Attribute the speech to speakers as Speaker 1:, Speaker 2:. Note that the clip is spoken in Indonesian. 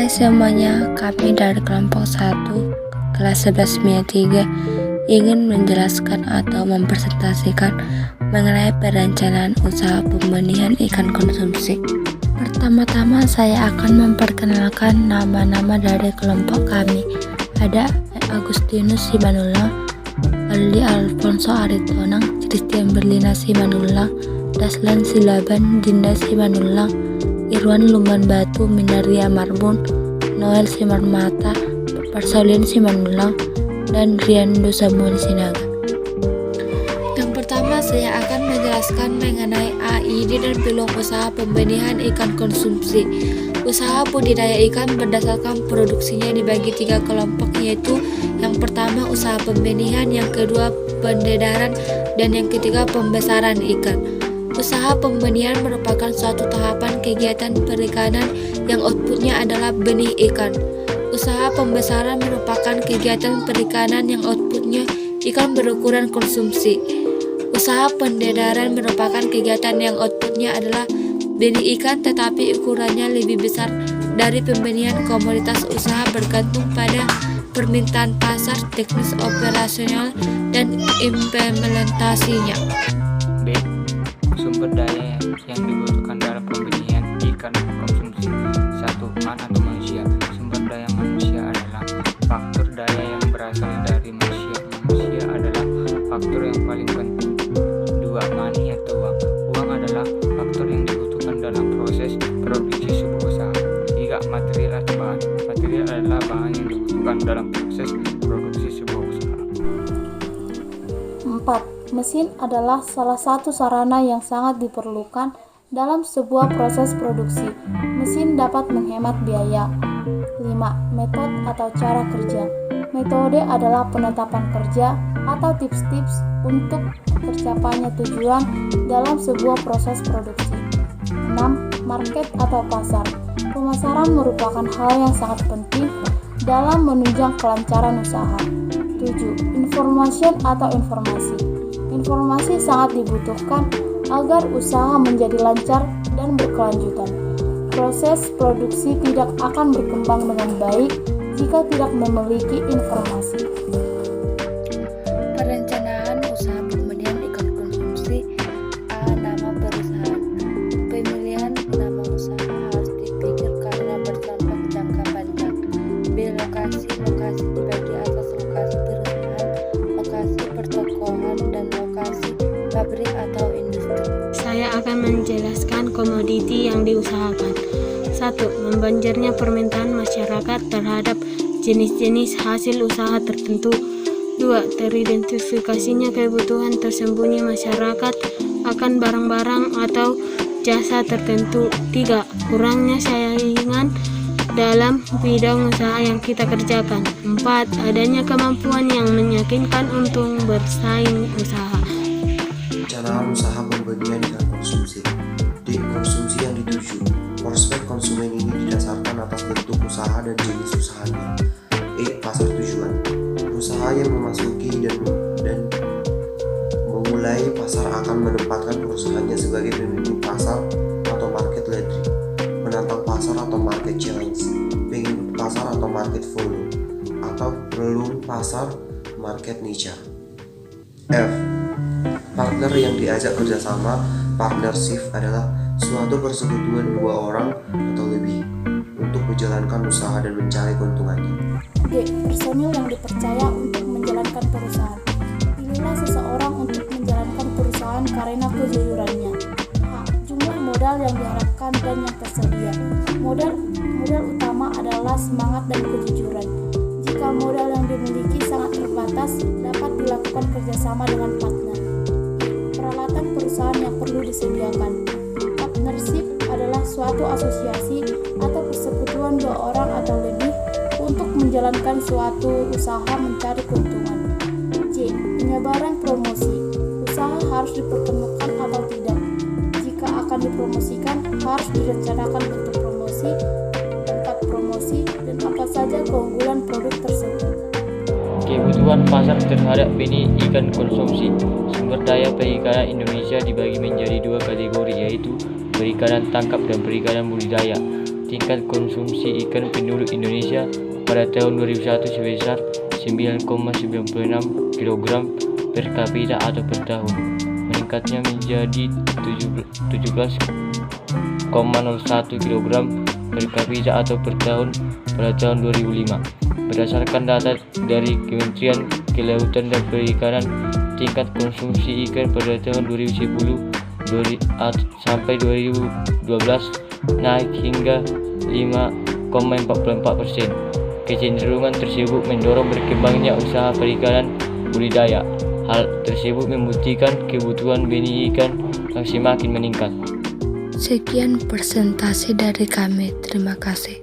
Speaker 1: Hai semuanya, kami dari kelompok 1 kelas 11 ingin menjelaskan atau mempresentasikan mengenai perencanaan usaha pembenihan ikan konsumsi. Pertama-tama saya akan memperkenalkan nama-nama dari kelompok kami. Ada Agustinus Simanullah, Aldi Alfonso Aritonang, Christian Berlina Simanullah, Daslan Silaban, Dinda Simanullah, Irwan Lumban Batu, Minaria Marbun, Noel Simarmata, Parsolin Simanullah, dan Riando Samuel Sinaga. Yang pertama saya akan menjelaskan mengenai AID dan peluang usaha pembenihan ikan konsumsi. Usaha budidaya ikan berdasarkan produksinya dibagi 3 kelompok, yaitu yang pertama usaha pembenihan, yang kedua pendedaran, dan yang ketiga pembesaran ikan. Usaha pembenihan merupakan suatu tahapan kegiatan perikanan yang outputnya adalah benih ikan. Usaha pembesaran merupakan kegiatan perikanan yang outputnya ikan berukuran konsumsi. Usaha pendedaran merupakan kegiatan yang outputnya adalah benih ikan tetapi ukurannya lebih besar dari pembenihan. Komoditas usaha bergantung pada permintaan pasar, teknis operasional, dan implementasinya.
Speaker 2: B. Sumber daya yang dibutuhkan dalam pembenihan ikan konsumsi. 1. Man atau manusia. Sumber daya manusia adalah faktor daya yang berasal dari manusia. Manusia adalah faktor yang paling penting. 2. Money atau uang. Uang adalah faktor yang dibutuhkan dalam proses produksi sebuah usaha. 3. Material atau bahan. Material adalah bahan yang dibutuhkan dalam proses produksi sebuah usaha.
Speaker 3: 4. Mesin adalah salah satu sarana yang sangat diperlukan dalam sebuah proses produksi. Mesin dapat menghemat biaya. 5. Metode atau cara kerja. Metode adalah penetapan kerja atau tips-tips untuk tercapainya tujuan dalam sebuah proses produksi. 6. Market atau pasar. Pemasaran merupakan hal yang sangat penting dalam menunjang kelancaran usaha. 7. Information atau informasi. Informasi sangat dibutuhkan agar usaha menjadi lancar dan berkelanjutan. Proses produksi tidak akan berkembang dengan baik jika tidak memiliki informasi.
Speaker 1: Perencanaan usaha pembenihan ikan konsumsi. A. Nama perusahaan. Pemilihan nama usaha harus dipikir karena berdampak jangka panjang. B. Lokasi. Lokasi dibagi atas lokasi perusahaan, lokasi pertokohan, dan lokasi pabrik atau industri.
Speaker 4: Saya akan menjelaskan komoditi yang diusahakan. 1. Membanjirnya permintaan masyarakat terhadap jenis-jenis hasil usaha tertentu. 2. Teridentifikasinya kebutuhan tersembunyi masyarakat akan barang-barang atau jasa tertentu. 3. Kurangnya saingan dalam bidang usaha yang kita kerjakan. 4. Adanya kemampuan yang meyakinkan untuk bersaing usaha.
Speaker 5: Perencanaan usaha pembenihan ikan konsumsi. D. Konsumsi yang dituju. Prospek konsumen ini didasarkan atas bentuk usaha dan jenis usahanya. E. Pasar tujuan. Usaha yang memasuki dan memulai pasar akan menempatkan perusahaannya sebagai pemimpin pasar atau market leader, menantang pasar atau market challenge, pengikut pasar atau market follow, atau belum pasar market niche. F. Partner yang diajak kerjasama. Partnership adalah suatu persekutuan 2 orang atau lebih untuk menjalankan usaha dan mencari keuntungannya.
Speaker 3: D. Personil yang dipercaya untuk menjalankan perusahaan. Pilihlah seseorang untuk menjalankan perusahaan karena kejujurannya. A. Jumlah modal yang diharapkan dan yang tersedia. Modal utama adalah semangat dan kejujuran. Jika modal yang dimiliki sangat terbatas, dapat dilakukan kerjasama dengan partner. Peralatan perusahaan yang perlu disediakan. Partnership adalah suatu asosiasi atau persekutuan 2 orang atau lebih untuk menjalankan suatu usaha mencari keuntungan. J. Penyebaran promosi. Usaha harus dipertemukan atau tidak. Jika akan dipromosikan, harus direncanakan bentuk promosi, tempat promosi, dan apa saja keunggulan produk tersebut.
Speaker 2: Kebutuhan pasar terhadap benih ikan konsumsi. Sumber daya perikanan Indonesia dibagi menjadi 2 kategori, yaitu perikanan tangkap dan perikanan budidaya. tingkat konsumsi ikan penduduk Indonesia pada tahun 2001 sebesar 9,96 kg per kapita atau per tahun, meningkatnya menjadi 17,01 kg per kapita atau per tahun pada tahun 2005. Berdasarkan data dari Kementerian Kelautan dan Perikanan, tingkat konsumsi ikan pada tahun 2010 sampai 2012 naik hingga 5,44%. Kecenderungan tersebut mendorong berkembangnya usaha perikanan budidaya. Hal tersebut membuktikan kebutuhan benih ikan yang semakin meningkat.
Speaker 1: Sekian presentasi dari kami. Terima kasih.